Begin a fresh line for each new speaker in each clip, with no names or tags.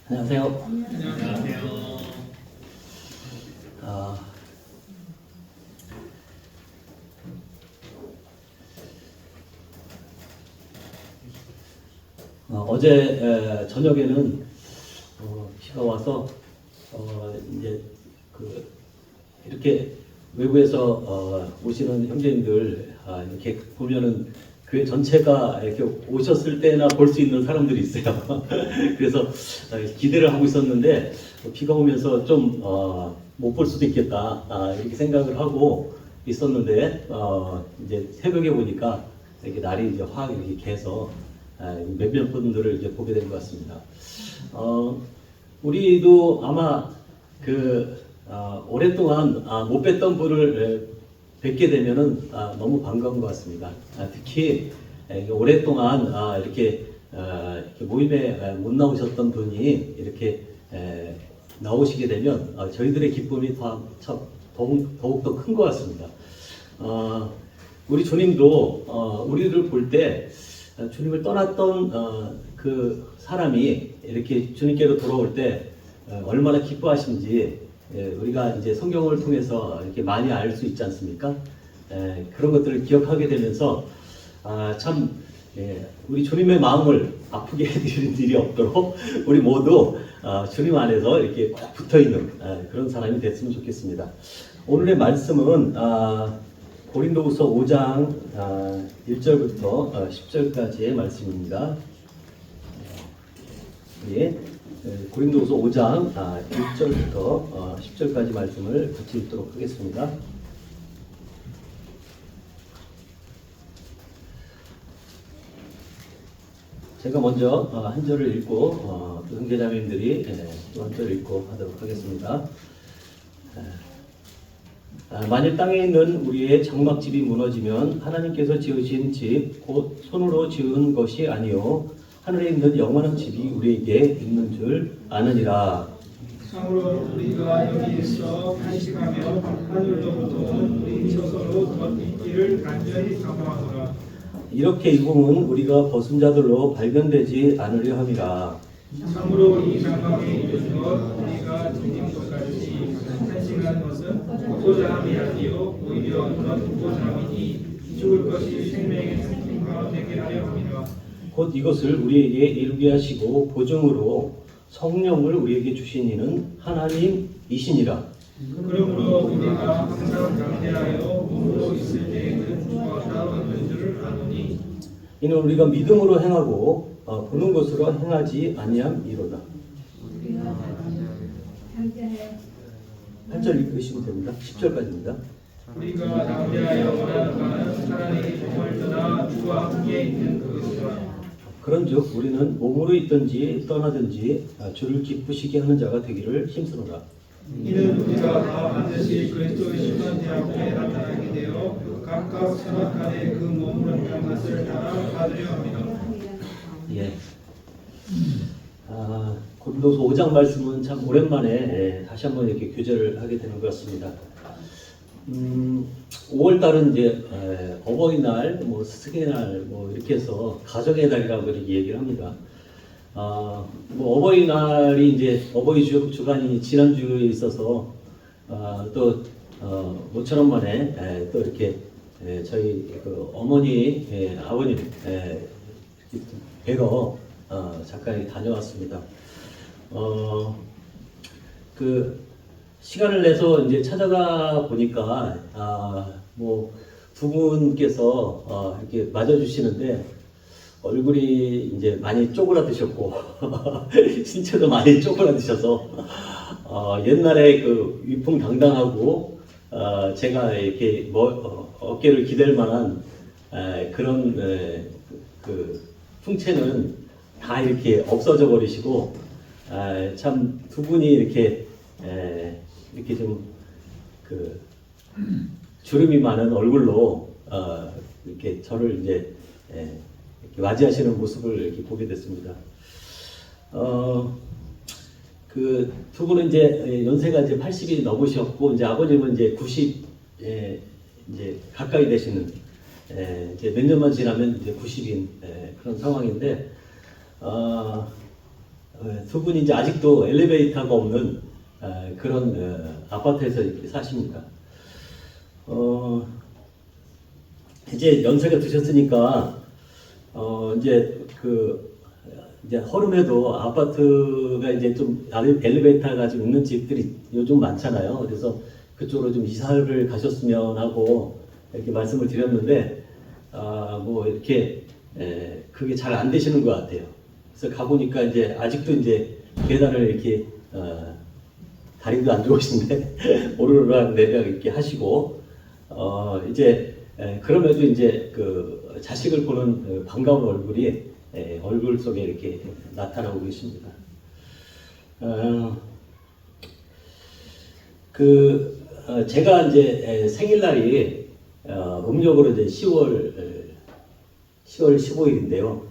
안녕하세요.
안녕하세요.
아, 어제 저녁에는 비가 와서 이제 이렇게 외부에서 오시는 형제님들 이렇게 보면은 교회 전체가 이렇게 오셨을 때나 볼 수 있는 사람들이 있어요. 그래서 기대를 하고 있었는데 비가 오면서 좀 못 볼 수도 있겠다 이렇게 생각을 하고 있었는데 이제 새벽에 보니까 이렇게 날이 이제 확 이렇게 개서 몇몇 분들을 이제 보게 된 것 같습니다. 우리도 아마 오랫동안 못 뵀던 분을 뵙게 되면은 너무 반가운 것 같습니다. 특히 오랫동안 이렇게 모임에 못 나오셨던 분이 이렇게 나오시게 되면 저희들의 기쁨이 더욱더 큰 것 같습니다. 우리 주님도 우리를 볼 때 주님을 떠났던 그 사람이 이렇게 주님께로 돌아올 때 얼마나 기뻐하신지 우리가 이제 성경을 통해서 이렇게 많이 알 수 있지 않습니까? 그런 것들을 기억하게 되면서 참 우리 주님의 마음을 아프게 해드리는 일이 없도록 우리 모두 주님 안에서 이렇게 꼭 붙어있는 그런 사람이 됐으면 좋겠습니다. 오늘의 말씀은 고린도후서 5장 1절부터 10절까지의 말씀입니다. 예, 고린도후서 5장 1절부터 10절까지 말씀을 같이 읽도록 하겠습니다. 제가 먼저 한 절을 읽고 또 형제자매님들이 또 한 절을 읽고 하도록 하겠습니다. 만일 땅에 있는 우리의 장막집이 무너지면 하나님께서 지으신 집 곧 손으로 지은 것이 아니요 하늘에 있는 영원한 집이 우리에게 있는 줄 아느니라.
참으로 우리가 여기에서 탄식하며 하늘로부터 온 우리 처소로 덧입기를 간절히 사모하노라.
이렇게 입음은 우리가 벗은 자들로 발견되지 않으려 함이라.
참으로 이 장막에 있는 것 우리가 지닌 것같이 탄식하는 것은 독고자함이 아니요 오히려 그런 독고자함이니 죽을 것이 생명의 생명과 되게 하려 함이라.
곧 이것을 우리에게 이루게 하시고 보증으로 성령을 우리에게 주신 이는 하나님이시니라.
그러므로 우리가 항상 강대하여 몸으로 있을 때에는 주와 싸우는 줄을 아노니
이는 우리가 믿음으로 행하고 보는 것으로 행하지 아니함이로다. 8절 읽으시면 됩니다. 10절까지입니다.
우리가 담대하여 원하는 바는 사랑의 종을 떠나 주와 함께 있는 그것이라.
그런즉 우리는 몸으로 있든지 떠나든지 주를 기쁘시게 하는 자가 되기를 힘쓰노라.
이는 우리가 다 반드시 그리스도의 십자가 앞에 나타나게 되어 각각 생각하되 그 몸으로 한 것을 따라 받으려 합니다.
예. 고린도서 5장 말씀은 참 오랜만에 다시 한번 이렇게 교제를 하게 되는 것 같습니다. 5월 달은 이제 어버이날, 뭐 스승의날, 뭐 이렇게 해서 가정의 달이라고 이렇게 얘기를 합니다. 뭐 어버이날이 이제 어버이 주간이 지난주에 있어서 또 모처럼 만에 또 이렇게 저희 그 어머니, 아버님 뵈러 잠깐 다녀왔습니다. 그 시간을 내서 이제 찾아가 보니까 뭐 두 분께서 이렇게 맞아주시는데 얼굴이 이제 많이 쪼그라드셨고 신체도 많이 쪼그라드셔서 옛날에 그 위풍당당하고 제가 이렇게 어깨를 기댈 만한 그런 그 풍채는 다 이렇게 없어져 버리시고 참 두 분이 이렇게 좀 그 주름이 많은 얼굴로 이렇게 저를 이제 이렇게 맞이하시는 모습을 이렇게 보게 됐습니다. 그 두 분은 이제 연세가 이제 80이 넘으셨고 이제 아버님은 이제 90에 이제 가까이 되시는 이제 몇 년만 지나면 이제 90인 그런 상황인데 두 분이 이제 아직도 엘리베이터가 없는 그런 아파트에서 이렇게 사십니다. 이제 연세가 드셨으니까 이제 허름해도 아파트가 이제 좀 엘리베이터가 좀 있는 집들이 요즘 많잖아요. 그래서 그쪽으로 좀 이사를 가셨으면 하고 이렇게 말씀을 드렸는데 뭐 이렇게 그게 잘 안 되시는 것 같아요. 그래서 가보니까 이제 아직도 이제 계단을 이렇게 다리도 안 좋으신데 오르락 내리락 이렇게 하시고 이제 그럼에도 이제 그 자식을 보는 그 반가운 얼굴이 얼굴 속에 이렇게 나타나고 계십니다. 제가 이제 생일날이 음력으로 이제 10월 15일인데요.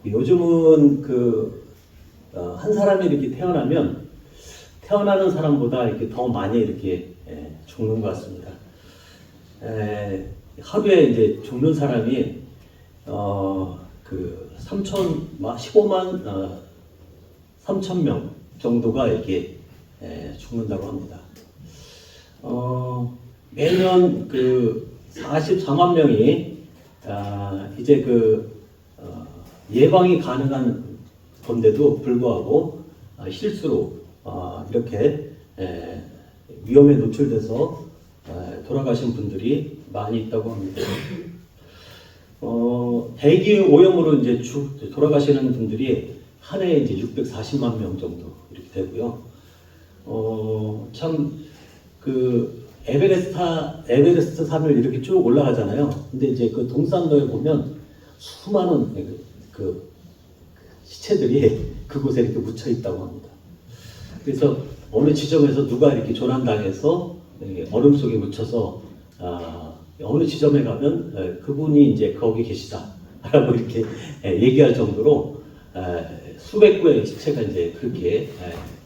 요즘은 한 사람이 이렇게 태어나는 사람보다 이렇게 더 많이 이렇게 죽는 것 같습니다. 하루에 이제 죽는 사람이 15만 3천 명 정도가 이렇게 죽는다고 합니다. 매년 44만 명이 이제 예방이 가능한 건데도 불구하고 실수로 이렇게 위험에 노출돼서 돌아가신 분들이 많이 있다고 합니다. 대기 오염으로 이제 돌아가시는 분들이 한 해에 이제 640만 명 정도 이렇게 되고요. 에베레스트 산을 이렇게 쭉 올라가잖아요. 근데 이제 그 동산로에 보면 수많은 시체들이 그곳에 이렇게 묻혀 있다고 합니다. 그래서 어느 지점에서 누가 이렇게 조난당해서 얼음 속에 묻혀서 어느 지점에 가면 그분이 이제 거기 계시다라고 이렇게 얘기할 정도로 수백 구의 시체가 이제 그렇게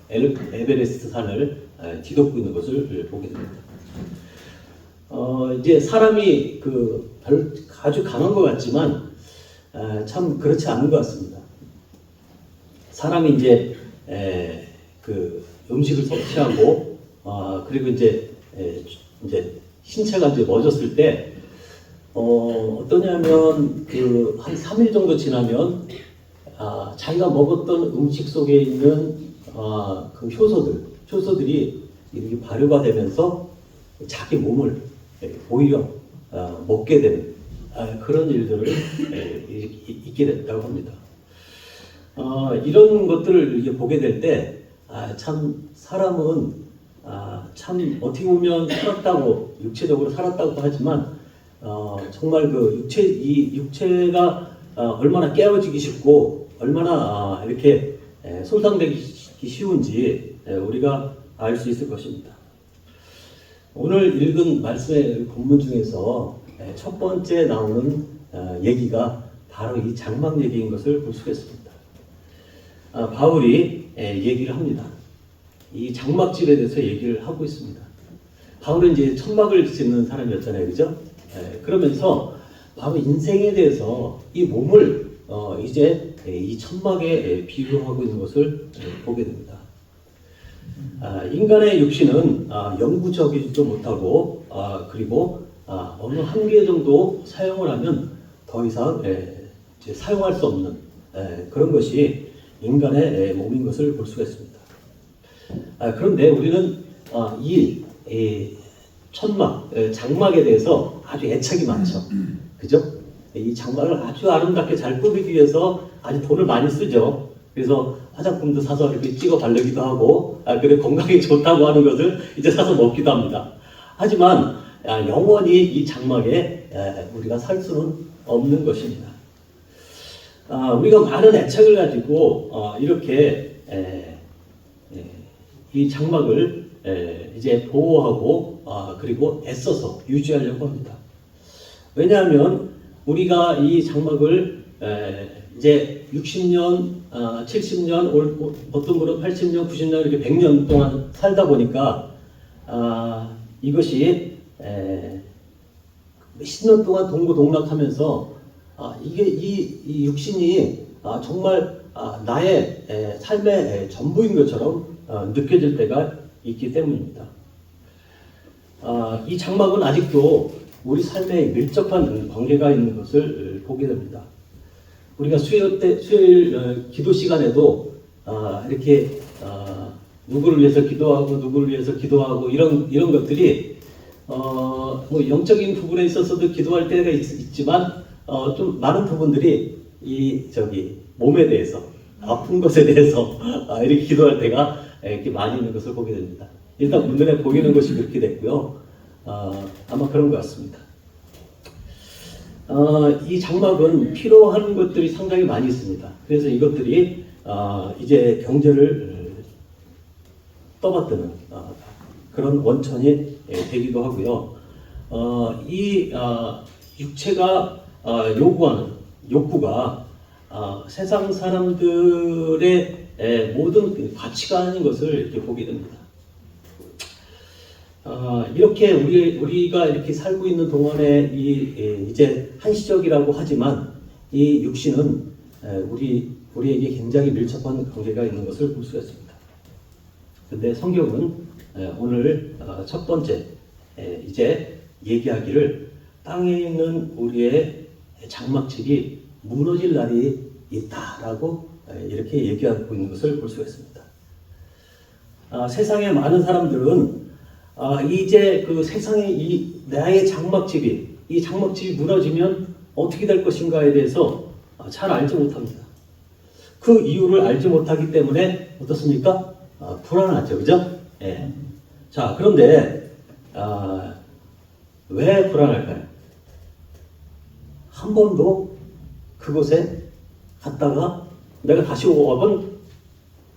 에베레스트 산을 뒤덮고 있는 것을 보게 됩니다. 이제 사람이 아주 강한 것 같지만 참 그렇지 않은 것 같습니다. 사람이 이제 음식을 섭취하고 그리고 이제 신체가 이제 멈췄을 때 어떠냐면 한 3일 정도 지나면 자기가 먹었던 음식 속에 있는 그 효소들이 이렇게 발효가 되면서 자기 몸을 오히려 먹게 되는 그런 일들을 있게 됐다고 합니다. 이런 것들을 이렇게 보게 될 때 참 사람은 참 어떻게 보면 육체적으로 살았다고 하지만 정말 이 육체가 얼마나 깨어지기 쉽고 얼마나 이렇게 손상되기 쉬운지 우리가 알 수 있을 것입니다. 오늘 읽은 말씀의 본문 중에서 첫 번째 나오는 얘기가 바로 이 장막 얘기인 것을 볼 수가 있습니다. 바울이 얘기를 합니다. 이 장막질에 대해서 얘기를 하고 있습니다. 바울은 이제 천막을 짓는 사람이었잖아요, 그죠? 그러면서 바로 인생에 대해서 이 몸을 이제 이 천막에 비유하고 있는 것을 보게 됩니다. 인간의 육신은 영구적이지도 못하고 그리고 어느 한계 정도 사용을 하면 더 이상 이제 사용할 수 없는 그런 것이 인간의 몸인 것을 볼 수가 있습니다. 그런데 우리는 이 천막, 장막에 대해서 아주 애착이 많죠. 그죠? 이 장막을 아주 아름답게 잘 꾸미기 위해서 아주 돈을 많이 쓰죠. 그래서 화장품도 사서 이렇게 찍어 바르기도 하고, 그래 건강에 좋다고 하는 것을 이제 사서 먹기도 합니다. 하지만 영원히 이 장막에 우리가 살 수는 없는 것입니다. 우리가 많은 애착을 가지고 이렇게 이 장막을 이제 보호하고 그리고 애써서 유지하려고 합니다. 왜냐하면 우리가 이 장막을 이제 60년, 70년, 어떤 분은 80년, 90년 이렇게 100년 동안 살다 보니까 이것이 몇십 년 동안 동고동락하면서 이게 이 육신이 정말 나의 삶의 전부인 것처럼 느껴질 때가 있기 때문입니다. 이 장막은 아직도 우리 삶에 밀접한 관계가 있는 것을 보게 됩니다. 우리가 수요일 기도 시간에도 이렇게 누구를 위해서 기도하고 누구를 위해서 기도하고 이런 것들이 뭐 영적인 부분에 있어서도 기도할 때가 있지만 좀 많은 부분들이 몸에 대해서 아픈 것에 대해서 이렇게 기도할 때가 이렇게 많이 있는 것을 보게 됩니다. 일단 눈에 보이는 것이 그렇게 됐고요. 아마 그런 것 같습니다. 이 장막은 필요한 것들이 상당히 많이 있습니다. 그래서 이것들이 이제 경제를 떠받드는 그런 원천이 되기도 하고요. 이 육체가 요구하는 욕구가 세상 사람들의 모든 가치관인 것을 이렇게 보게 됩니다. 이렇게 우리가 이렇게 살고 있는 동안에 이제 한시적이라고 하지만 이 육신은 우리에게 굉장히 밀접한 관계가 있는 것을 볼 수가 있습니다. 근데 성경은 오늘 첫 번째 이제 얘기하기를 땅에 있는 우리의 장막집이 무너질 날이 있다라고 이렇게 얘기하고 있는 것을 볼 수가 있습니다. 세상의 많은 사람들은 이제 그 세상의 나의 이 장막집이 무너지면 어떻게 될 것인가에 대해서 잘 알지 못합니다. 그 이유를 알지 못하기 때문에 어떻습니까? 불안하죠, 그죠? 예. 자, 그런데 왜 불안할까요? 한 번도 그곳에 갔다가 내가 다시 와본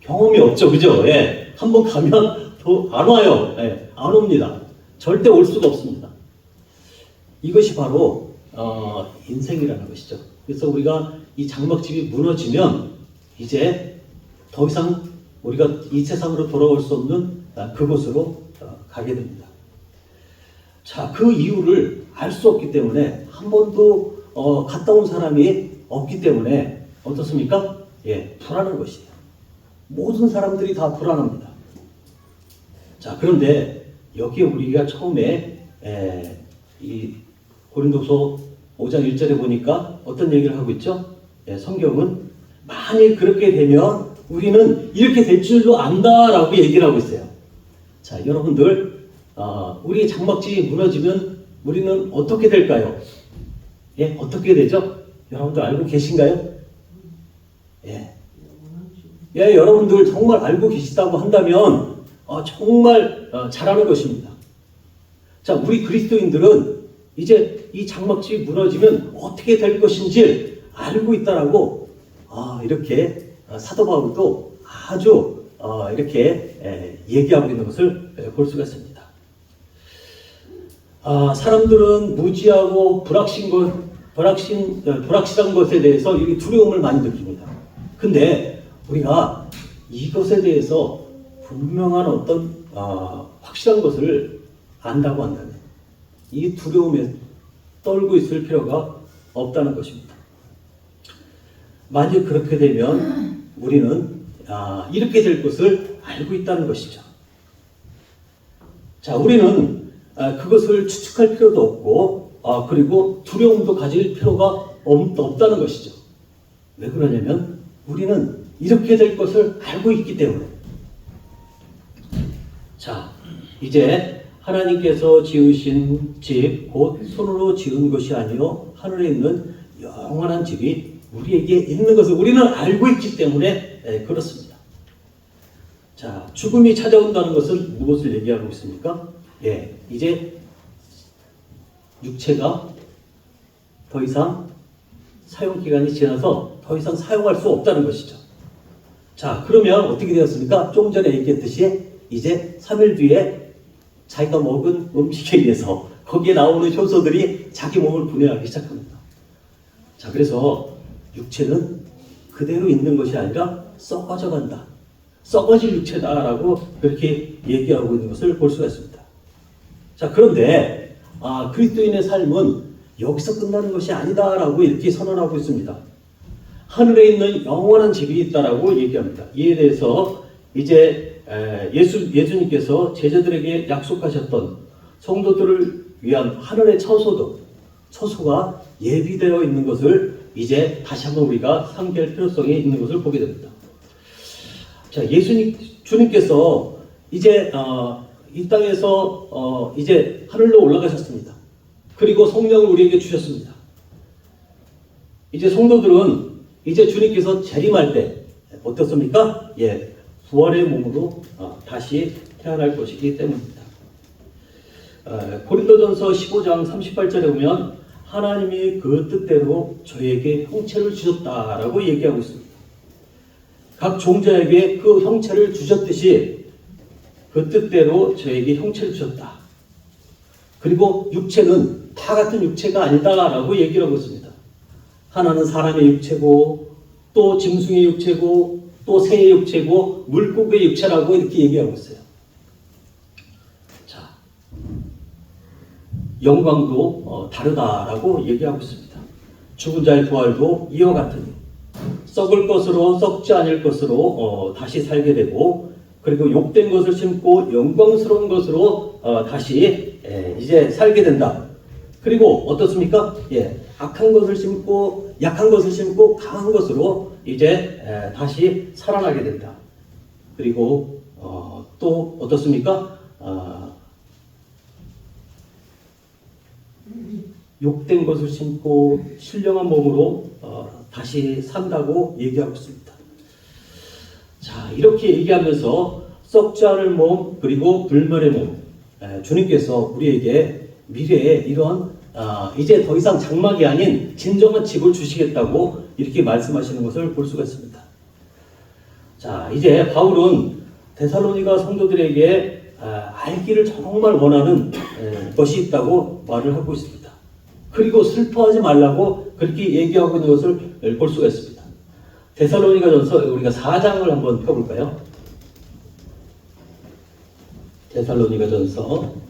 경험이 없죠, 그죠? 예. 한 번 가면 더 안 와요. 예. 안 옵니다. 절대 올 수가 없습니다. 이것이 바로 인생이라는 것이죠. 그래서 우리가 이 장막집이 무너지면 이제 더 이상 우리가 이 세상으로 돌아올 수 없는 그곳으로 가게 됩니다. 자, 그 이유를 알 수 없기 때문에 한 번도 갔다 온 사람이 없기 때문에 어떻습니까? 예, 불안한 것이에요. 모든 사람들이 다 불안합니다. 자, 그런데 여기에 우리가 처음에 이 고린도서 5장 1절에 보니까 어떤 얘기를 하고 있죠? 예, 성경은 만일 그렇게 되면 우리는 이렇게 될 줄도 안다라고 얘기를 하고 있어요. 자, 여러분들, 우리 장막집이 무너지면 우리는 어떻게 될까요? 예, 어떻게 되죠? 여러분들 알고 계신가요? 예. 예, 여러분들 정말 알고 계시다고 한다면 정말 잘하는 것입니다. 자, 우리 그리스도인들은 이제 이 장막집이 무너지면 어떻게 될 것인지 알고 있다라고 이렇게 사도 바울도 아주 이렇게 얘기하고 있는 것을 볼 수가 있습니다. 사람들은 무지하고 불확실한 것에 대해서 이 두려움을 많이 느낍니다. 근데 우리가 이것에 대해서 분명한 어떤 확실한 것을 안다고 한다면 이 두려움에 떨고 있을 필요가 없다는 것입니다. 만약 그렇게 되면 우리는 이렇게 될 것을 알고 있다는 것이죠. 자, 우리는 그것을 추측할 필요도 없고 그리고 두려움도 가질 필요가 없다는 것이죠. 왜 그러냐면 우리는 이렇게 될 것을 알고 있기 때문에. 자, 이제 하나님께서 지으신 집, 곧 손으로 지은 것이 아니요 하늘에 있는 영원한 집이 우리에게 있는 것을 우리는 알고 있기 때문에 그렇습니다. 자, 죽음이 찾아온다는 것은 무엇을 얘기하고 있습니까? 예, 이제 육체가 더 이상 사용기간이 지나서 더 이상 사용할 수 없다는 것이죠. 자, 그러면 어떻게 되었습니까? 좀 전에 얘기했듯이 이제 3일 뒤에 자기가 먹은 음식에 의해서 거기에 나오는 효소들이 자기 몸을 분해하기 시작합니다. 자, 그래서 육체는 그대로 있는 것이 아니라 썩어져 간다. 썩어질 육체다라고 그렇게 얘기하고 있는 것을 볼 수가 있습니다. 자, 그런데 그리스도인의 삶은 여기서 끝나는 것이 아니다라고 이렇게 선언하고 있습니다. 하늘에 있는 영원한 집이 있다라고 얘기합니다. 이에 대해서 이제 예수님께서 제자들에게 약속하셨던 성도들을 위한 하늘의 처소가 예비되어 있는 것을 이제 다시 한번 우리가 상기할 필요성이 있는 것을 보게 됩니다. 자, 주님께서 이제 이 땅에서 이제 하늘로 올라가셨습니다. 그리고 성령을 우리에게 주셨습니다. 이제 성도들은 이제 주님께서 재림할 때 어떻습니까? 예, 부활의 몸으로 다시 태어날 것이기 때문입니다. 고린도전서 15장 38절에 보면 하나님이 그 뜻대로 저에게 형체를 주셨다라고 얘기하고 있습니다. 각 종자에게 그 형체를 주셨듯이 그 뜻대로 저에게 형체를 주셨다. 그리고 육체는 다 같은 육체가 아니다라고 얘기를 하고 있습니다. 하나는 사람의 육체고 또 짐승의 육체고 또 새의 육체고 물고기의 육체라고 이렇게 얘기하고 있어요. 자, 영광도 다르다라고 얘기하고 있습니다. 죽은 자의 부활도 이와 같으니 썩을 것으로 썩지 않을 것으로 다시 살게 되고 그리고 욕된 것을 심고 영광스러운 것으로 다시 이제 살게 된다. 그리고 어떻습니까? 예, 악한 것을 심고 약한 것을 심고 강한 것으로 이제 다시 살아나게 된다. 그리고 또 어떻습니까? 욕된 것을 심고 신령한 몸으로 다시 산다고 얘기하고 있습니다. 자, 이렇게 얘기하면서 썩지 않을 몸 그리고 불멸의 몸, 주님께서 우리에게 미래에 이런 이제 더 이상 장막이 아닌 진정한 집을 주시겠다고 이렇게 말씀하시는 것을 볼 수가 있습니다. 자, 이제 바울은 데살로니가 성도들에게 알기를 정말 원하는 것이 있다고 말을 하고 있습니다. 그리고 슬퍼하지 말라고 그렇게 얘기하고 있는 것을 볼 수가 있습니다. 데살로니가전서 우리가 4장을 한번 펴볼까요? 데살로니가전서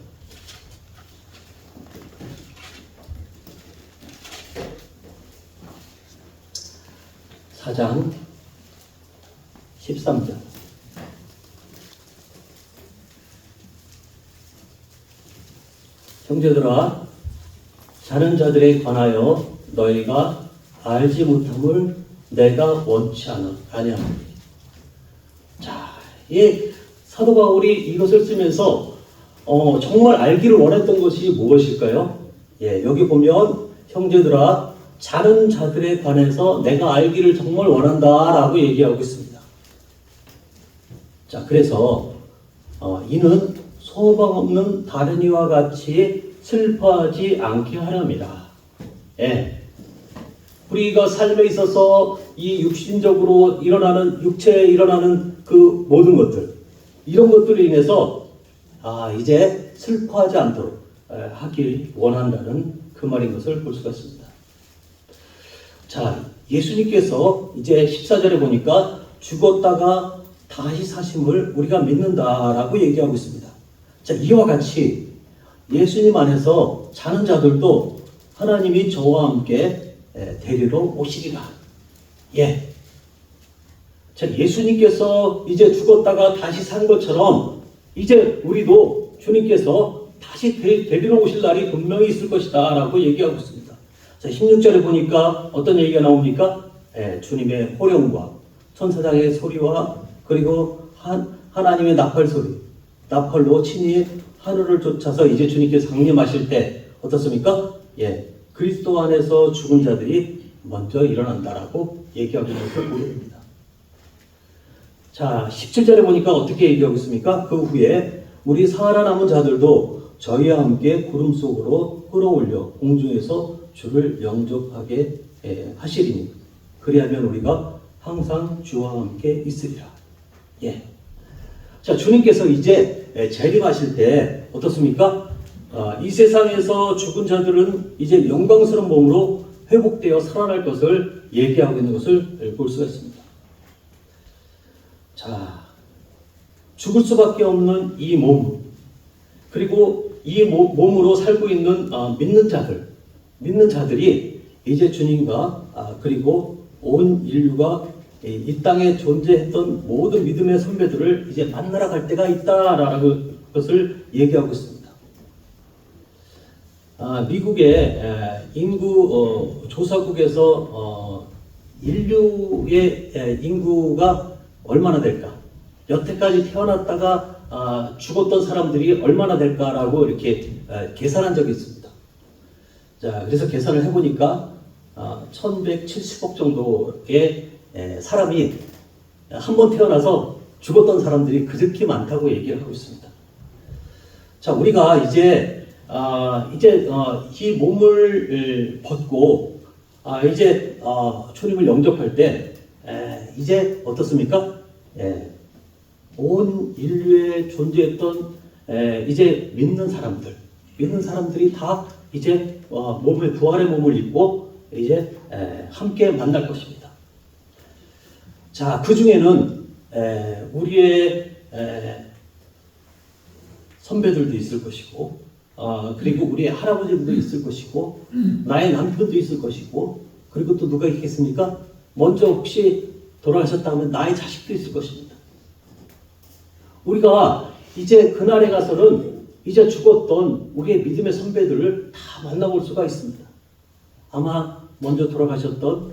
4장 13절. 형제들아, 자는 자들에 관하여 너희가 알지 못함을 내가 원치 아니하노니. 자, 이 사도 바울이 이것을 쓰면서 정말 알기를 원했던 것이 무엇일까요? 예, 여기 보면 형제들아, 자는 자들에 관해서 내가 알기를 정말 원한다라고 얘기하고 있습니다. 자, 그래서 이는 소망 없는 다른 이와 같이 슬퍼하지 않게 하렵니다. 예. 우리가 삶에 있어서 이 육신적으로 일어나는 육체에 일어나는 그 모든 것들 이런 것들로 인해서 이제 슬퍼하지 않도록 하길 원한다는 그 말인 것을 볼 수가 있습니다. 자, 예수님께서 이제 14절에 보니까 죽었다가 다시 사심을 우리가 믿는다라고 얘기하고 있습니다. 자, 이와 같이 예수님 안에서 자는 자들도 하나님이 저와 함께 데리러 오시리라. 예. 자, 예수님께서 이제 죽었다가 다시 산 것처럼 이제 우리도 주님께서 다시 데리러 오실 날이 분명히 있을 것이다 라고 얘기하고 있습니다. 자, 16절에 보니까 어떤 얘기가 나옵니까? 주님의 호령과 천사장의 소리와 그리고 하나님의 나팔 소리, 나팔로 친히 하늘을 쫓아서 이제 주님께서 강림하실 때 어떻습니까? 예, 그리스도 안에서 죽은 자들이 먼저 일어난다라고 얘기하고 있는 것을 보입니다. 자, 17절에 보니까 어떻게 얘기하고 있습니까? 그 후에 우리 살아남은 자들도 저희와 함께 구름 속으로 끌어올려 공중에서 주를 영접하게 하시리니 그리하면 우리가 항상 주와 함께 있으리라. 예. 자, 주님께서 이제 재림하실 때 어떻습니까? 이 세상에서 죽은 자들은 이제 영광스러운 몸으로 회복되어 살아날 것을 얘기하고 있는 것을 볼 수가 있습니다. 자, 죽을 수밖에 없는 이 몸, 그리고 이 몸으로 살고 있는 믿는 자들이 이제 주님과 그리고 온 인류가 이 땅에 존재했던 모든 믿음의 선배들을 이제 만나러 갈 때가 있다라는 것을 얘기하고 있습니다. 미국의 인구 조사국에서 인류의 인구가 얼마나 될까? 여태까지 태어났다가 죽었던 사람들이 얼마나 될까라고 이렇게 계산한 적이 있습니다. 자, 그래서 계산을 해보니까 1170억 정도의 사람이 한 번 태어나서 죽었던 사람들이 그렇게 많다고 얘기를 하고 있습니다. 자, 우리가 이제 이 몸을 벗고 이제 주님을 영접할 때 이제 어떻습니까? 온 인류에 존재했던 이제 믿는 사람들이 다 이제 부활의 몸을 입고 이제 함께 만날 것입니다. 자, 그 중에는 우리의 선배들도 있을 것이고, 그리고 우리의 할아버지들도 있을 것이고, 나의 남편도 있을 것이고, 그리고 또 누가 있겠습니까? 먼저 혹시 돌아가셨다면 나의 자식도 있을 것입니다. 우리가 이제 그날에 가서는 이제 죽었던 우리의 믿음의 선배들을 다 만나볼 수가 있습니다. 아마 먼저 돌아가셨던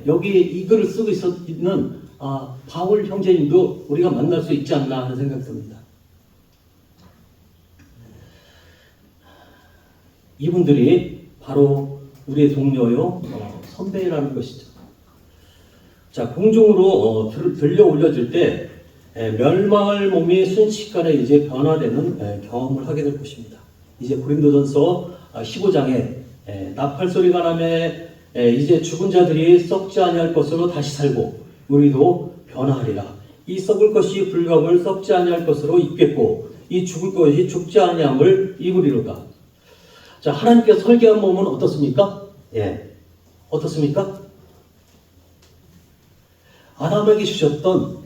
여기 이 글을 쓰고 있는 바울 형제님도 우리가 만날 수 있지 않나 하는 생각이 듭니다. 이분들이 바로 우리의 동료요 선배라는 것이죠. 자, 공중으로 들려 올려질 때 멸망할 몸이 순식간에 이제 변화되는 경험을 하게 될 것입니다. 이제 고린도전서 15장에 나팔 소리가 나매 이제 죽은 자들이 썩지 아니할 것으로 다시 살고 우리도 변화하리라. 이 썩을 것이 불갑을 썩지 아니할 것으로 입겠고 이 죽을 것이 죽지 아니함을 입으리로다. 자, 하나님께서 설계한 몸은 어떻습니까? 어떻습니까? 아담에게 주셨던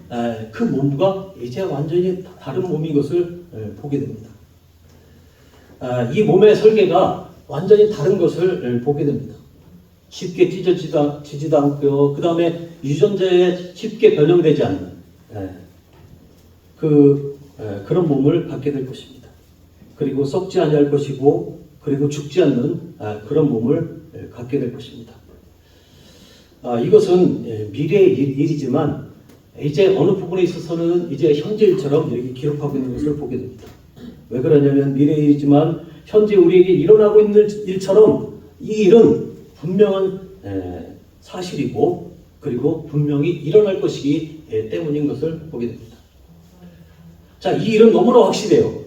그 몸과 이제 완전히 다른 몸인 것을 보게 됩니다. 이 몸의 설계가 완전히 다른 것을 보게 됩니다. 쉽게 찢어지지도 않고요. 그 다음에 유전자에 쉽게 변형되지 않는 그런 몸을 갖게 될 것입니다. 그리고 썩지 아니할 것이고, 그리고 죽지 않는 그런 몸을 갖게 될 것입니다. 이것은 미래의 일이지만 이제 어느 부분에 있어서는 이제 현재 일처럼 이렇게 기록하고 있는 것을 보게 됩니다. 왜 그러냐면 미래의 일이지만 현재 우리에게 일어나고 있는 일처럼 이 일은 분명한 사실이고 그리고 분명히 일어날 것이기 때문인 것을 보게 됩니다. 자, 이 일은 너무나 확실해요.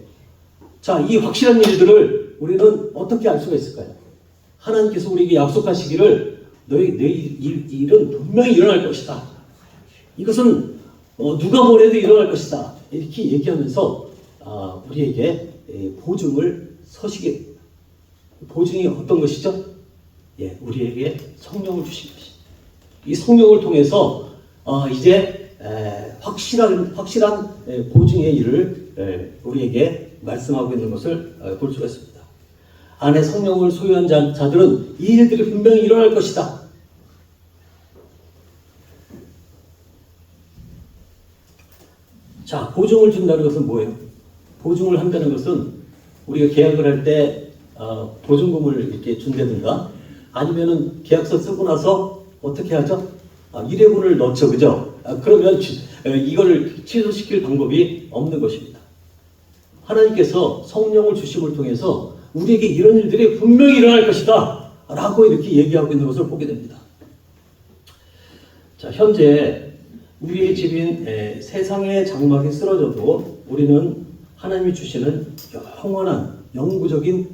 자, 이 확실한 일들을 우리는 어떻게 알 수가 있을까요? 하나님께서 우리에게 약속하시기를 내 일은 분명히 일어날 것이다. 이것은 누가 뭐래도 일어날 것이다. 이렇게 얘기하면서 우리에게 보증을 서시게 됩니다. 보증이 어떤 것이죠? 우리에게 성령을 주신 것입니다. 이 성령을 통해서 이제 확실한 보증의 일을 우리에게 말씀하고 있는 것을 볼 수가 있습니다. 안에 성령을 소유한 자들은 이 일들이 분명히 일어날 것이다. 자, 보증을 준다는 것은 뭐예요? 보증을 한다는 것은 우리가 계약을 할 때 보증금을 이렇게 준다든가 아니면은 계약서 쓰고 나서 어떻게 하죠? 일회분을 넣죠, 그죠? 그러면 이걸 취소시킬 방법이 없는 것입니다. 하나님께서 성령을 주심을 통해서 우리에게 이런 일들이 분명히 일어날 것이다 라고 이렇게 얘기하고 있는 것을 보게 됩니다. 자, 현재 우리의 집인 세상의 장막이 쓰러져도 우리는 하나님이 주시는 영원한 영구적인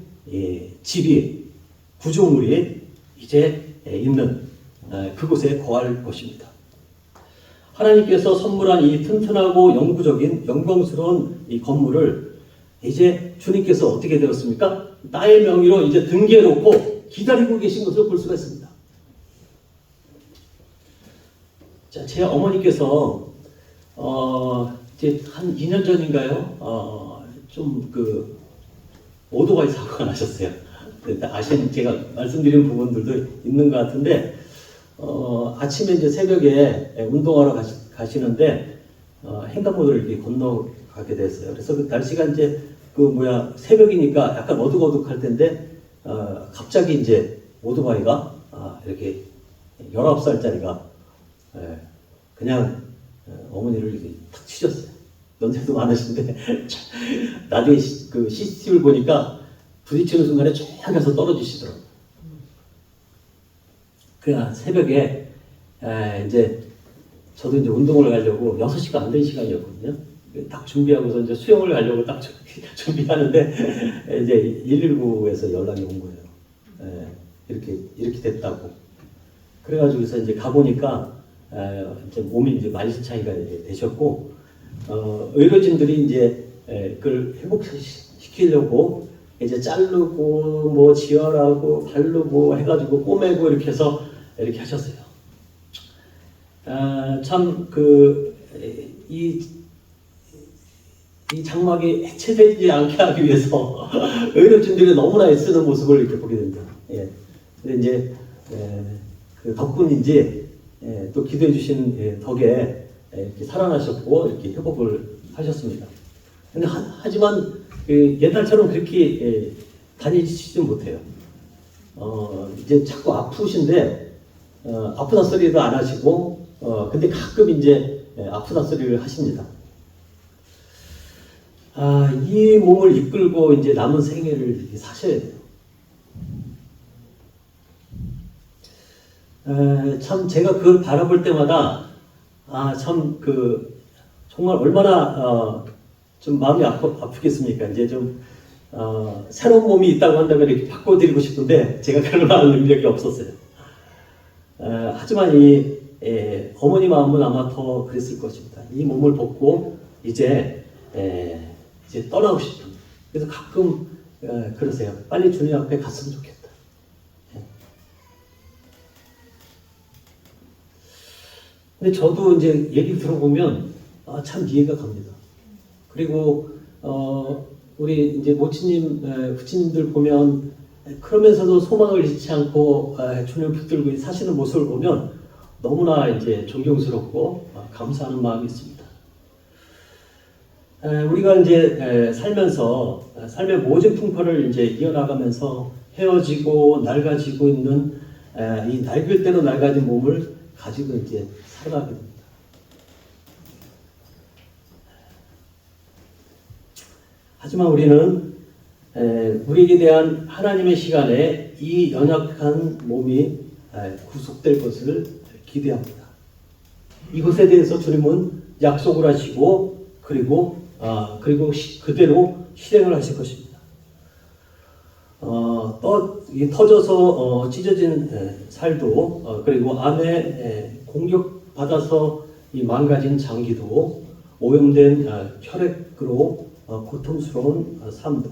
집이 구조물이 이제 있는 그곳에 거할 것입니다. 하나님께서 선물한 이 튼튼하고 영구적인 영광스러운 이 건물을 이제 주님께서 어떻게 되었습니까? 나의 명의로 이제 등기해 놓고 기다리고 계신 것을 볼 수가 있습니다. 자, 제 어머니께서 이제 한 2년 전인가요? 좀 오토바이 사고가 나셨어요. 제가 말씀드린 부분들도 있는 것 같은데 아침에 이제 새벽에 운동하러 가시는데 횡단보도를 이렇게 건너가게 됐어요. 그래서 그 날씨가 이제 새벽이니까 약간 어둑어둑할 텐데 갑자기 이제 오토바이가 이렇게 19살짜리가 그냥 어머니를 이렇게 탁 치셨어요. 연세도 많으신데 나중에 그 CCTV를 보니까 부딪히는 순간에 쫙 가서 떨어지시더라고요. 그냥 새벽에 이제 저도 이제 운동을 가려고 6시가 안 된 시간이었거든요. 딱 준비하고서 이제 수영을 가려고 딱 준비하는데 이제 119에서 연락이 온 거예요. 이렇게 됐다고. 그래가지고서 이제 가보니까 이제 몸이 이제 만신창이가 되셨고 의료진들이 이제 그걸 회복시키려고 이제 자르고 뭐 지혈하고 바르고 해가지고 꼬매고 이렇게 해서 이렇게 하셨어요. 참 이 장막이 해체되지 않게 하기 위해서 의료진들이 너무나 애쓰는 모습을 이렇게 보게 됩니다. 예. 근데 이제 그 덕분인지 또 기도해 주신 덕에 이렇게 살아나셨고 이렇게 회복을 하셨습니다. 근데 하지만 옛날처럼 그렇게 다니시지 못해요. 이제 자꾸 아프신데 아프다 소리도 안 하시고 근데 가끔 이제 아프다 소리를 하십니다. 이 몸을 이끌고 이제 남은 생애를 이렇게 사셔야 돼요. 참 제가 그걸 바라볼 때마다 참 정말 얼마나 좀 마음이 아프겠습니까? 이제 좀 새로운 몸이 있다고 한다면 이렇게 바꿔드리고 싶은데 제가 그럴 만한 능력이 없었어요. 하지만 어머니 마음은 아마 더 그랬을 것입니다. 이 몸을 벗고 이제 떠나고 싶은. 그래서 가끔 그러세요. 빨리 주님 앞에 갔으면 좋겠다. 근데 저도 이제 얘기 들어보면 참 이해가 갑니다. 그리고 우리 이제 모치님, 부치님들 보면 그러면서도 소망을 잃지 않고 주님을 붙들고 사시는 모습을 보면 너무나 이제 존경스럽고 감사하는 마음이 있습니다. 우리가 이제 살면서 삶의 모든 풍파를 이제 이어나가면서 헤어지고 낡아지고 있는 이 낡을 대로 낡아진 몸을 가지고 이제 살아가게 됩니다. 하지만 우리는 우리에게 대한 하나님의 시간에 이 연약한 몸이 구속될 것을 기대합니다. 이것에 대해서 주님은 약속을 하시고 그리고 그대로 실행을 하실 것입니다. 터져서 찢어진 살도 그리고 암에 공격받아서 이 망가진 장기도 오염된 혈액으로 고통스러운 삶도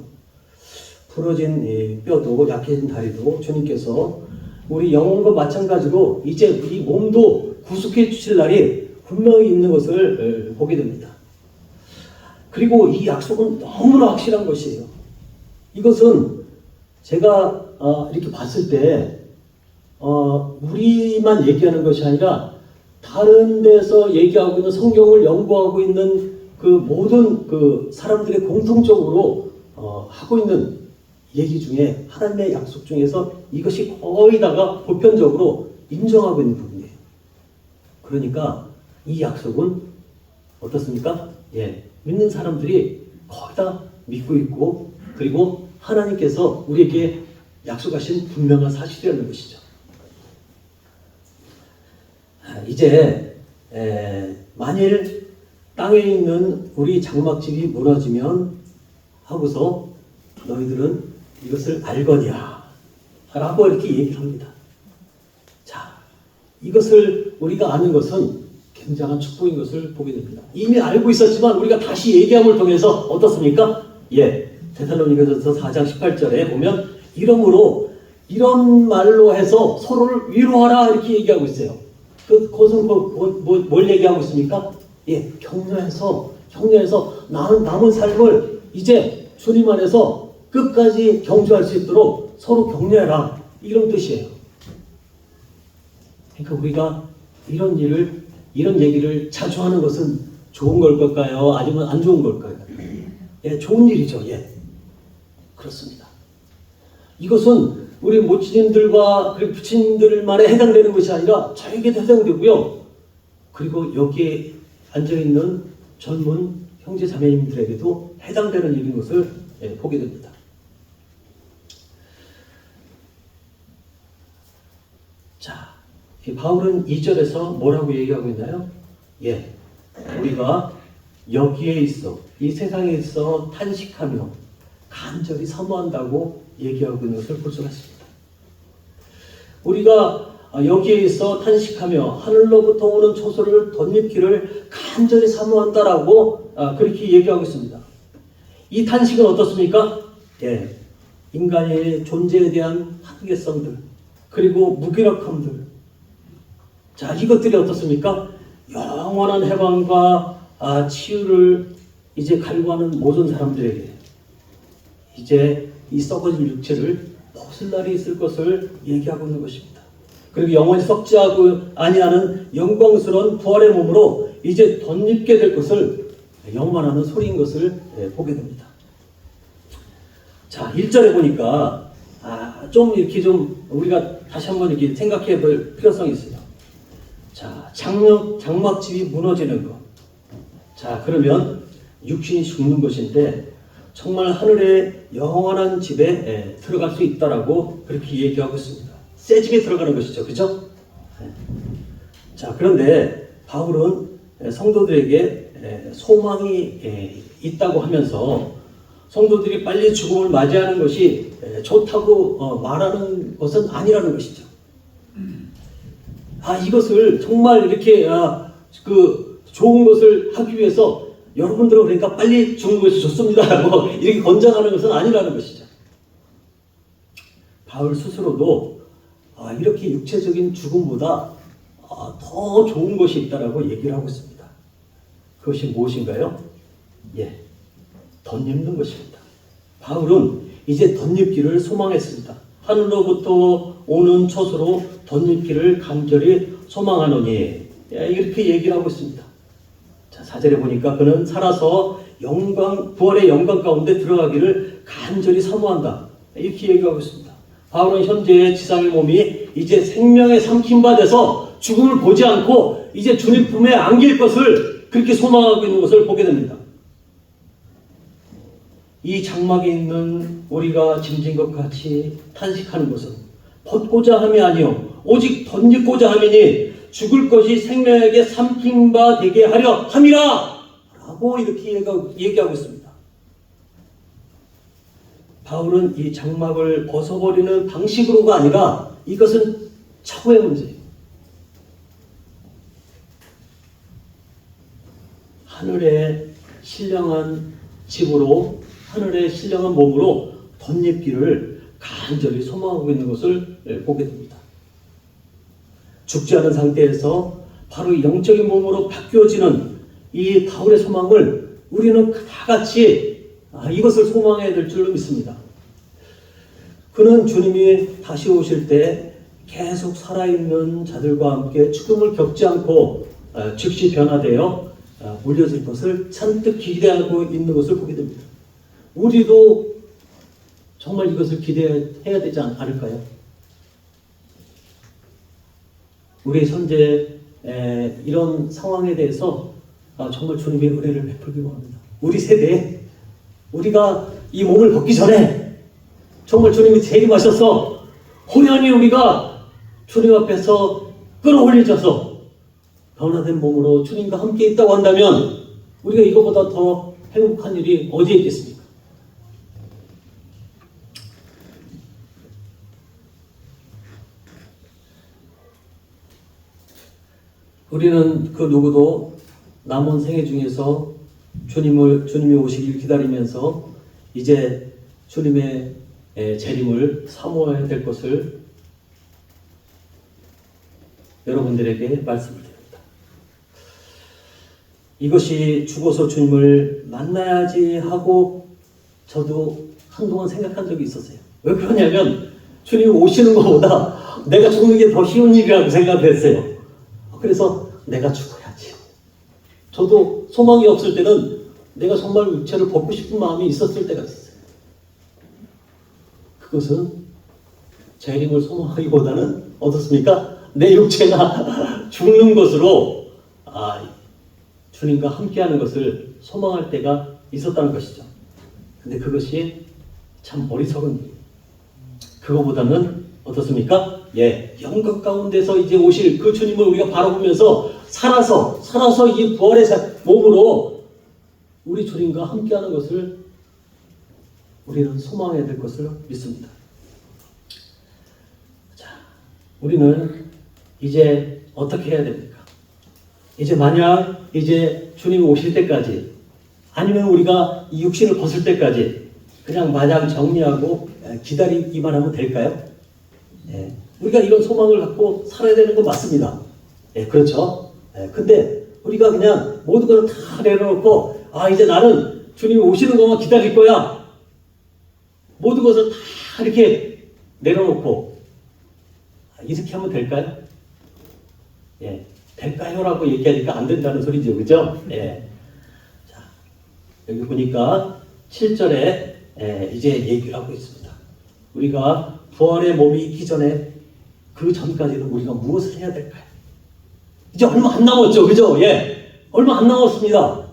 부러진 뼈도 약해진 다리도 주님께서 우리 영혼과 마찬가지로 이제 이 몸도 구속해 주실 날이 분명히 있는 것을 보게 됩니다. 그리고 이 약속은 너무나 확실한 것이에요. 이것은 제가 이렇게 봤을 때 우리만 얘기하는 것이 아니라 다른 데서 얘기하고 있는 성경을 연구하고 있는 그 모든 그 사람들의 공통적으로 하고 있는 얘기 중에 하나님의 약속 중에서 이것이 거의 다가 보편적으로 인정하고 있는 부분이에요. 그러니까 이 약속은 어떻습니까? 믿는 사람들이 거의 다 믿고 있고 그리고 하나님께서 우리에게 약속하신 분명한 사실이라는 것이죠. 이제 만일 땅에 있는 우리 장막집이 무너지면 하고서 너희들은 이것을 알거니와 라고 이렇게 얘기를 합니다. 자, 이것을 우리가 아는 것은 굉장한 축복인 것을 보게 됩니다. 이미 알고 있었지만 우리가 다시 얘기함을 통해서 어떻습니까? 데살로니가전서 4장 18절에 보면 이러므로 이런 말로 해서 서로를 위로하라 이렇게 얘기하고 있어요. 그것은 뭘 얘기하고 있습니까? 격려해서 남은 삶을 이제 주님 안에서 끝까지 경주할 수 있도록 서로 격려해라 이런 뜻이에요. 그러니까 우리가 이런 얘기를 자주 하는 것은 좋은 걸까요? 아니면 안 좋은 걸까요? 예, 좋은 일이죠. 예. 그렇습니다. 이것은 우리 모친님들과 그리고 부친님들만에 해당되는 것이 아니라 저에게도 해당되고요. 그리고 여기에 앉아있는 젊은 형제 자매님들에게도 해당되는 일인 것을 보게 됩니다. 자, 이 바울은 2절에서 뭐라고 얘기하고 있나요? 예, 우리가 여기에 있어, 이 세상에 있어 탄식하며 간절히 사모한다고 얘기하고 있는 것을 볼 수가 있습니다. 우리가 여기에 있어 탄식하며 하늘로부터 오는 초소를 덧입기를 간절히 사모한다라고 그렇게 얘기하고 있습니다. 이 탄식은 어떻습니까? 예, 인간의 존재에 대한 한계성들, 그리고 무기력함들. 자, 이것들이 어떻습니까? 영원한 해방과 치유를 이제 갈구하는 모든 사람들에게 이제 이 썩어질 육체를 벗을 날이 있을 것을 얘기하고 있는 것입니다. 그리고 영원히 썩지 아니하는 영광스러운 부활의 몸으로 이제 덧입게 될 것을 영원하는 소리인 것을 보게 됩니다. 자, 1절에 보니까 좀 이렇게 좀 우리가 다시 한번 이렇게 생각해 볼 필요성이 있어요. 자, 장막집이 무너지는 것. 자, 그러면 육신이 죽는 것인데 정말 하늘의 영원한 집에 들어갈 수 있다라고 그렇게 얘기하고 있습니다. 새 집에 들어가는 것이죠. 그죠? 자, 그런데 바울은 성도들에게 소망이 있다고 하면서 성도들이 빨리 죽음을 맞이하는 것이 좋다고 말하는 것은 아니라는 것이죠. 이것을 정말 이렇게 좋은 것을 하기 위해서 여러분들은 그러니까 빨리 죽는 것이 좋습니다라고 이렇게 권장하는 것은 아니라는 것이죠. 바울 스스로도 이렇게 육체적인 죽음보다 더 좋은 것이 있다라고 얘기를 하고 있습니다. 그것이 무엇인가요? 예, 덧입는 것입니다. 바울은 이제 덧입기를 소망했습니다. 하늘로부터 오는 초소로 덧입기를 간절히 소망하노니 이렇게 얘기를 하고 있습니다. 자, 4절에 보니까 그는 살아서 부활의 영광 가운데 들어가기를 간절히 사모한다. 이렇게 얘기하고 있습니다. 바울은 현재 지상의 몸이 이제 생명의 삼킴바 돼서 죽음을 보지 않고 이제 주님 품에 안길 것을 그렇게 소망하고 있는 것을 보게 됩니다. 이 장막에 있는 우리가 짐진 것 같이 탄식하는 것은 벗고자 함이 아니요 오직 덧입고자 함이니 죽을 것이 생명에게 삼킨 바 되게 하려 함이라 라고 이렇게 얘기하고 있습니다. 바울은 이 장막을 벗어버리는 방식으로가 아니라 이것은 차후의 문제예요. 하늘의 신령한 집으로 하늘의 신령한 몸으로 덧입기를 간절히 소망하고 있는 것을 보게 됩니다. 죽지 않은 상태에서 바로 영적인 몸으로 바뀌어지는 이 바울의 소망을 우리는 다 같이 이것을 소망해야 될 줄로 믿습니다. 그는 주님이 다시 오실 때 계속 살아있는 자들과 함께 죽음을 겪지 않고 즉시 변화되어 물려질 것을 잔뜩 기대하고 있는 것을 보게 됩니다. 우리도 정말 이것을 기대해야 되지 않을까요? 우리 현재 이런 상황에 대해서 정말 주님의 은혜를 베풀기 원합니다. 우리 세대에 우리가 이 몸을 벗기 전에 정말 주님이 재림하셔서 호연히 우리가 주님 앞에서 끌어올려져서 변화된 몸으로 주님과 함께 있다고 한다면 우리가 이거보다 더 행복한 일이 어디에 있겠습니까? 우리는 그 누구도 남은 생애 중에서 주님이 오시길 기다리면서 이제 주님의 재림을 사모해야 될 것을 여러분들에게 말씀을 드립니다. 이것이 죽어서 주님을 만나야지 하고 저도 한동안 생각한 적이 있었어요. 왜 그러냐면 주님이 오시는 것보다 내가 죽는 게 더 쉬운 일이라고 생각했어요. 그래서 내가 죽어야지. 저도 소망이 없을 때는 내가 정말 육체를 벗고 싶은 마음이 있었을 때가 있었어요. 그것은 재림을 소망하기보다는 어떻습니까? 내 육체가 죽는 것으로 주님과 함께하는 것을 소망할 때가 있었다는 것이죠. 근데 그것이 참 어리석은 일. 그거보다는 어떻습니까? 예, 영광 가운데서 이제 오실 그 주님을 우리가 바라보면서 살아서 이 부활의 몸으로 우리 주님과 함께하는 것을 우리는 소망해야 될 것을 믿습니다. 자, 우리는 이제 어떻게 해야 됩니까? 이제 만약 이제 주님이 오실 때까지 아니면 우리가 이 육신을 벗을 때까지 그냥 마냥 정리하고 기다리기만 하면 될까요? 예, 우리가 이런 소망을 갖고 살아야 되는 건 맞습니다. 예, 그렇죠. 예, 근데 우리가 그냥 모든 걸 다 내려놓고 이제 나는 주님이 오시는 것만 기다릴 거야. 모든 것을 다 이렇게 내려놓고 이렇게 하면 될까요? 예, 될까요? 라고 얘기하니까 안 된다는 소리죠. 그죠? 예. 자, 여기 보니까 7절에 이제 얘기를 하고 있습니다. 우리가 부활의 몸이 있기 전에 그 전까지는 우리가 무엇을 해야 될까요? 이제 얼마 안 남았죠. 그죠? 예. 얼마 안 남았습니다.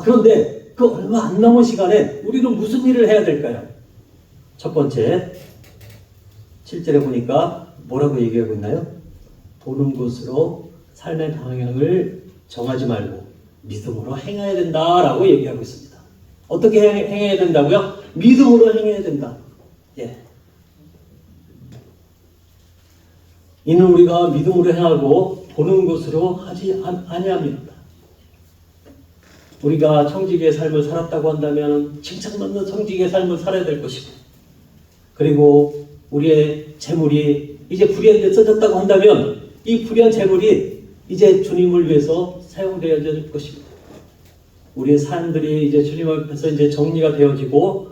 그런데 그 얼마 안 남은 시간에 우리는 무슨 일을 해야 될까요? 첫 번째, 7절에 보니까 뭐라고 얘기하고 있나요? 보는 것으로 삶의 방향을 정하지 말고 믿음으로 행해야 된다라고 얘기하고 있습니다. 어떻게 행해야 된다고요? 믿음으로 행해야 된다. 예. 이는 우리가 믿음으로 행하고 보는 것으로 하지 아니합니다. 우리가 청지기의 삶을 살았다고 한다면 칭찬받는 청지기의 삶을 살아야 될 것이고, 그리고 우리의 재물이 이제 불의한 데 써졌다고 한다면 이 불의한 재물이 이제 주님을 위해서 사용되어야 될 것입니다. 우리의 삶들이 이제 주님 앞에서 이제 정리가 되어지고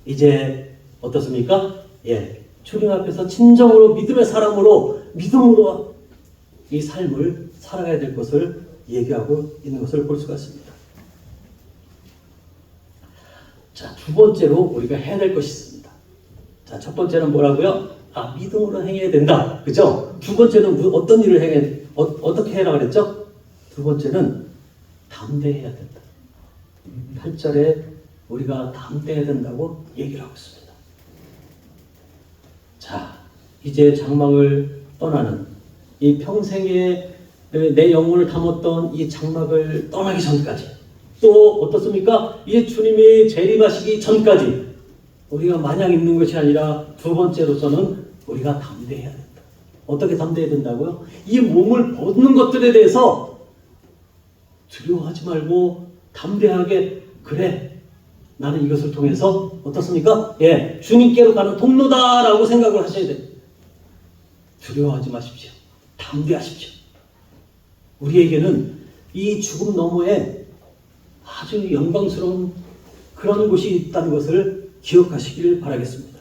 이제 어떻습니까? 예, 주님 앞에서 진정으로 믿음의 사람으로 믿음으로 이 삶을 살아가야 될 것을 얘기하고 있는 것을 볼 수가 있습니다. 자, 두 번째로 우리가 해야 될 것이 있습니다. 자, 첫 번째는 뭐라고요? 믿음으로 행해야 된다. 그죠? 두 번째는 어떤 일을 어떻게 해라 그랬죠? 두 번째는 담대해야 된다. 8절에 우리가 담대해야 된다고 얘기를 하고 있습니다. 자, 이제 장막을 떠나는 이 평생에 내 영혼을 담았던 이 장막을 떠나기 전까지, 또 어떻습니까? 이제 주님이 재림하시기 전까지 우리가 마냥 있는 것이 아니라 두 번째로서는 우리가 담대해야 된다. 어떻게 담대해야 된다고요? 이 몸을 벗는 것들에 대해서 두려워하지 말고 담대하게, 그래, 나는 이것을 통해서 어떻습니까? 예, 주님께로 가는 통로다라고 생각을 하셔야 됩니다. 두려워하지 마십시오. 담대하십시오. 우리에게는 이 죽음 너머에 아주 영광스러운 그런 곳이 있다는 것을 기억하시길 바라겠습니다.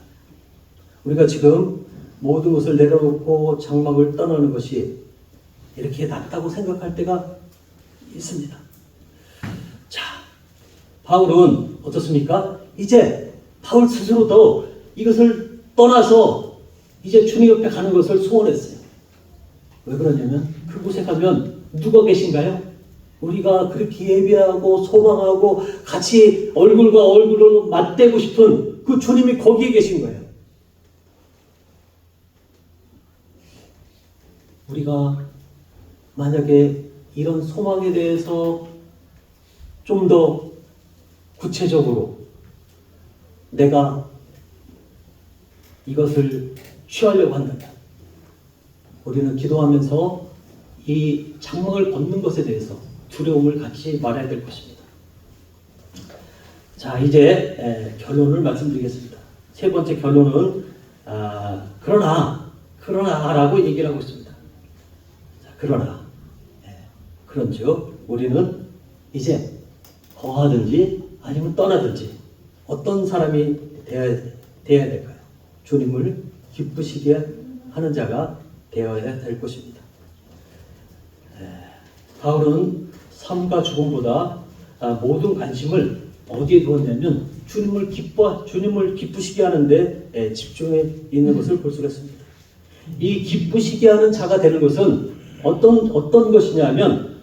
우리가 지금 모든 것을 내려놓고 장막을 떠나는 것이 이렇게 낫다고 생각할 때가 있습니다. 자, 바울은 어떻습니까? 이제 바울 스스로도 이것을 떠나서 이제 주님 옆에 가는 것을 소원했어요. 왜 그러냐면 그곳에 가면 누가 계신가요? 우리가 그렇게 예배하고 소망하고 같이 얼굴과 얼굴을 맞대고 싶은 그 주님이 거기에 계신 거예요. 우리가 만약에 이런 소망에 대해서 좀 더 구체적으로 내가 이것을 취하려고 한다면 우리는 기도하면서 이 장막을 벗는 것에 대해서 두려움을 같이 말해야 될 것입니다. 자, 이제 결론을 말씀드리겠습니다. 세 번째 결론은 그러나라고 얘기를 하고 있습니다. 자, 그런즉 우리는 이제 거하든지 아니면 떠나든지 어떤 사람이 되어야 될까요? 주님을 기쁘시게 하는 자가 되어야 될 것입니다. 바울은 삶과 죽음보다 모든 관심을 어디에 두었냐면 주님을 기쁘시게 하는데 집중해 있는 것을 볼 수가 있습니다. 이 기쁘시게 하는 자가 되는 것은 어떤 것이냐면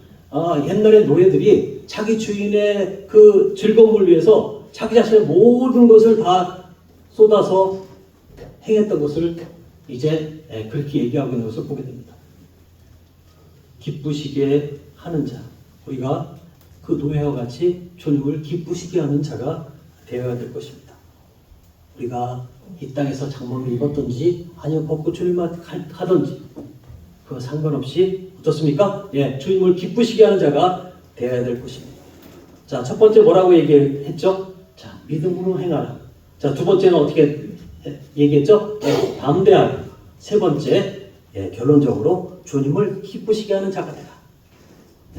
옛날에 노예들이 자기 주인의 그 즐거움을 위해서 자기 자신의 모든 것을 다 쏟아서 행했던 것을 이제 그렇게 얘기하고 있는 것을 보게 됩니다. 기쁘시게 하는 자, 우리가 그 노예와 같이 주님을 기쁘시게 하는 자가 되어야 될 것입니다. 우리가 이 땅에서 장막을 입었든지 아니면 벗고 주님한테 가든지 그거 상관없이 어떻습니까? 주님을 기쁘시게 하는 자가 되어야 될 것입니다. 자, 첫 번째 뭐라고 얘기했죠? 자, 믿음으로 행하라. 자, 두 번째는 어떻게 얘기했죠? 담대하라. 세 번째, 결론적으로 주님을 기쁘시게 하는 자가 되라.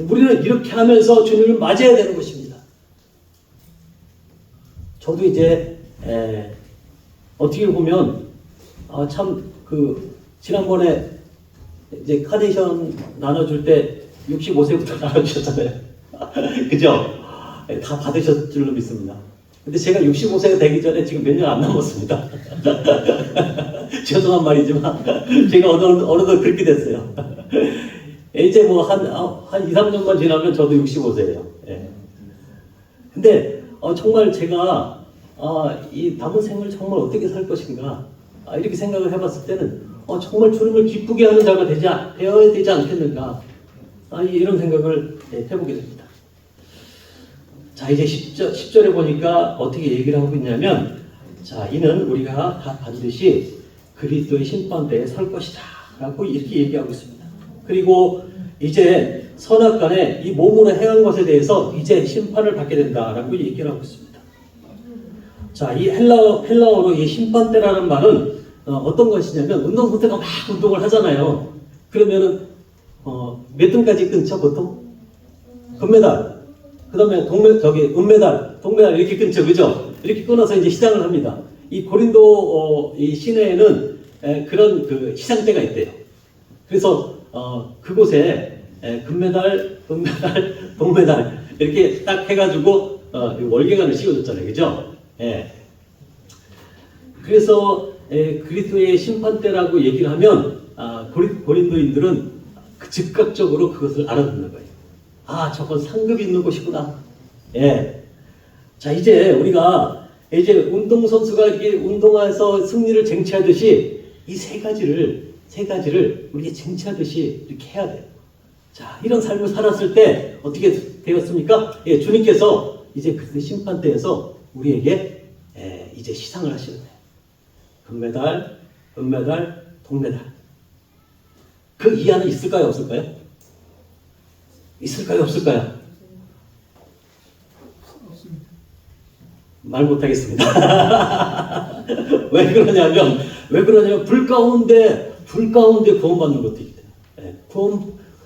우리는 이렇게 하면서 주님을 맞이해야 되는 것입니다. 저도 이제 어떻게 보면 참 지난번에 이제 카네이션 나눠줄 때 65세부터 나눠주셨잖아요. 그죠? 다 받으셨을 줄로 믿습니다. 근데 제가 65세가 되기 전에 지금 몇 년 안 남았습니다. 죄송한 말이지만 제가 어느덧 그렇게 됐어요. 이제 뭐 한 2, 3년만 지나면 저도 65세예요. 근데 정말 제가 이 남은 생을 정말 어떻게 살 것인가 이렇게 생각을 해봤을 때는 정말 주님을 기쁘게 하는 자가 되어야 되지 않겠는가 이런 생각을 해보게 됩니다. 자, 이제 10절에 보니까 어떻게 얘기를 하고 있냐면, 자, 이는 우리가 다 반드시 그리스도의 심판대에 설 것이다 라고 이렇게 얘기하고 있습니다. 그리고 이제 선악간에 이 몸으로 행한 것에 대해서 이제 심판을 받게 된다라고 얘기를 하고 있습니다. 자, 이 헬라어로 이 심판대라는 말은 어떤 것이냐면 운동선수가 막 운동을 하잖아요. 그러면은 몇 등까지 끊죠 보통? 금메달, 그 다음에 은메달, 동메달 이렇게 끊죠, 그죠? 이렇게 끊어서 이제 시상을 합니다. 이 고린도 이 시내에는 그런 그 시상대가 있대요. 그래서 그곳에 금메달, 은메달, 동메달 이렇게 딱 해가지고 월계관을 씌워줬잖아요, 그죠? 그래서 그리스도의 심판대라고 얘기를 하면 고린도인들은 즉각적으로 그것을 알아듣는 거예요. 저건 상급이 있는 곳이구나. 자, 이제 우리가 이제 운동선수가 이렇게 운동해서 승리를 쟁취하듯이 이 세 가지를 우리가 쟁취하듯이 이렇게 해야 돼요. 자, 이런 삶을 살았을 때 어떻게 되었습니까? 주님께서 이제 그 심판대에서 우리에게 이제 시상을 하시는 거예요. 금메달, 은메달, 동메달. 그 이하는 있을까요, 없을까요? 있을까요, 없을까요?
없습니다.
말 못하겠습니다. 왜 그러냐면 불 가운데 구원받는 것도 있대요.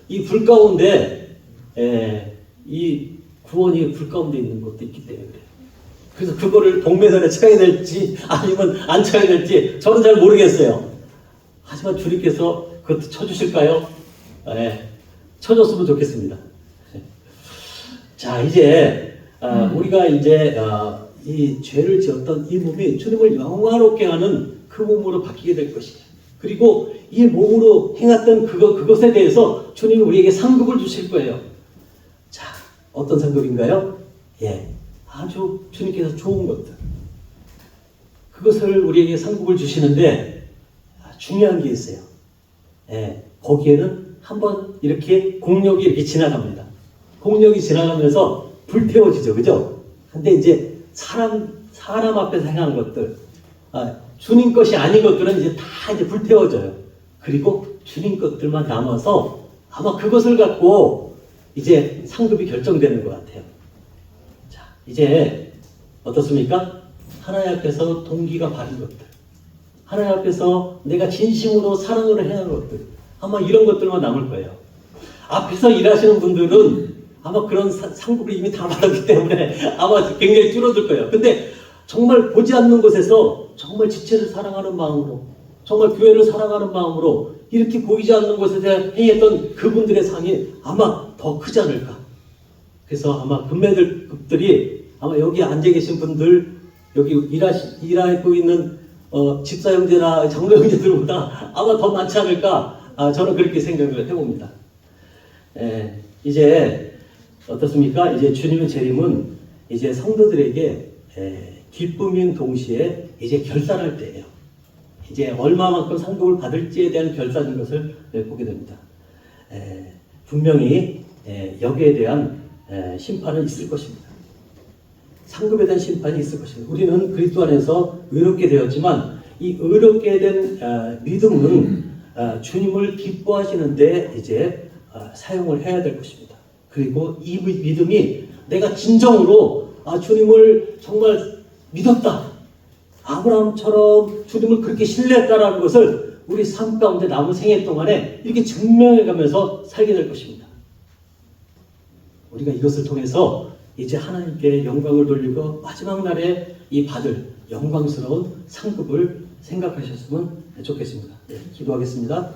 이 불 가운데 이 구원이 불 가운데 있는 것도 있기 때문에 그래요. 그래서 그거를 동메달에 쳐야 될지 아니면 안 쳐야 될지 저는 잘 모르겠어요. 하지만 주님께서 그것도 쳐주실까요? 쳐줬으면 좋겠습니다. 자, 이제 우리가 이제 이 죄를 지었던 이 몸이 주님을 영화롭게 하는 그 몸으로 바뀌게 될 것이다. 그리고 이 몸으로 행했던 그것에 대해서 주님이 우리에게 상급을 주실 거예요. 자, 어떤 상급인가요? 아주 주님께서 좋은 것들. 그것을 우리에게 상급을 주시는데 중요한 게 있어요. 거기에는 한번 이렇게 공력이 이렇게 지나갑니다. 공력이 지나가면서 불태워지죠, 그죠? 근데 이제 사람 앞에서 행한 것들, 주님 것이 아닌 것들은 이제 다 이제 불태워져요. 그리고 주님 것들만 남아서 아마 그것을 갖고 이제 상급이 결정되는 것 같아요. 자, 이제 어떻습니까? 하나님 앞에서 동기가 바른 것들, 하나님 앞에서 내가 진심으로 사랑으로 행한 것들, 아마 이런 것들만 남을 거예요. 앞에서 일하시는 분들은 아마 그런 상급을 이미 다 받았기 때문에 아마 굉장히 줄어들 거예요. 근데 정말 보지 않는 곳에서 정말 지체를 사랑하는 마음으로 정말 교회를 사랑하는 마음으로 이렇게 보이지 않는 것에 대해 행했던 그분들의 상이 아마 더 크지 않을까. 그래서 아마 금메달급들이 아마 여기 앉아 계신 분들, 여기 일하고 있는 집사 형제나 장로 형제들보다 아마 더 많지 않을까. 저는 그렇게 생각을 해봅니다. 이제 어떻습니까? 이제 주님의 재림은 이제 성도들에게 기쁨인 동시에 이제 결산할 때예요. 이제 얼마만큼 상급을 받을지에 대한 결산인 것을 보게 됩니다. 분명히 여기에 대한 심판은 있을 것입니다. 상급에 대한 심판이 있을 것입니다. 우리는 그리스도 안에서 의롭게 되었지만 이 의롭게 된 믿음은 주님을 기뻐하시는데 이제 사용을 해야 될 것입니다. 그리고 이 믿음이 내가 진정으로 주님을 정말 믿었다. 아브라함처럼 주님을 그렇게 신뢰했다라는 것을 우리 삶 가운데 남은 생애 동안에 이렇게 증명해가면서 살게 될 것입니다. 우리가 이것을 통해서 이제 하나님께 영광을 돌리고 마지막 날에 이 받을 영광스러운 상급을 생각하셨으면 좋겠습니다. 기도하겠습니다.